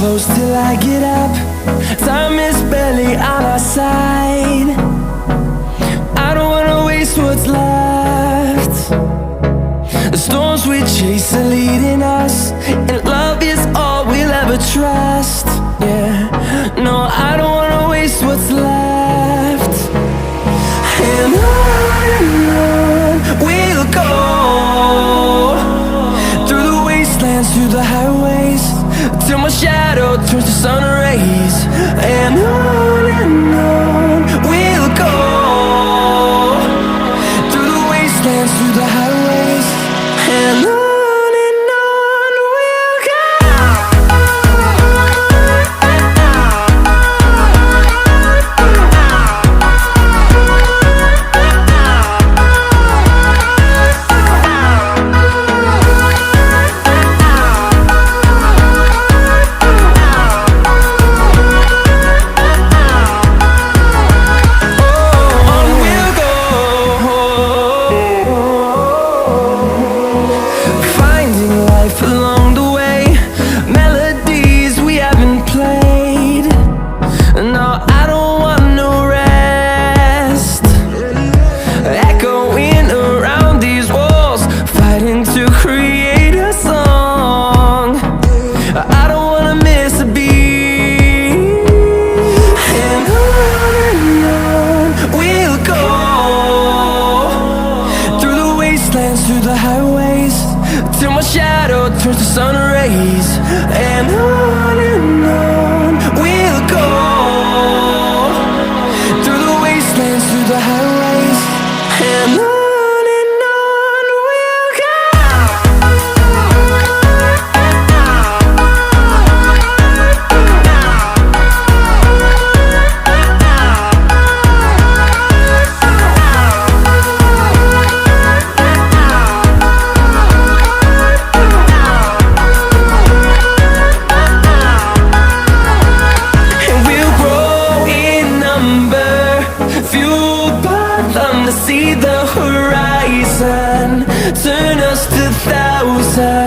close till I get up. Time is barely on our side. I don't wanna waste what's left. The storms we chase are leading us, and love is all we'll ever trust. Yeah, no, I don't wanna waste what's left. And on we'll go, through the wastelands, through the highways, till my shadow turns to sun rays. And on we'll go, through the wastelands, through the highways, and on we'll go. Along the way, melodies we haven't played. No, I don't want no rest. Echoing around these walls, fighting to create a song. I don't wanna miss a beat. And on we'll go, through the wastelands, through the highways, till my shadow turns to sun rays. And on we'll go, through the wastelands, through the highways, and on we'll go. Fueled by them to see the horizon, turn us to thousands.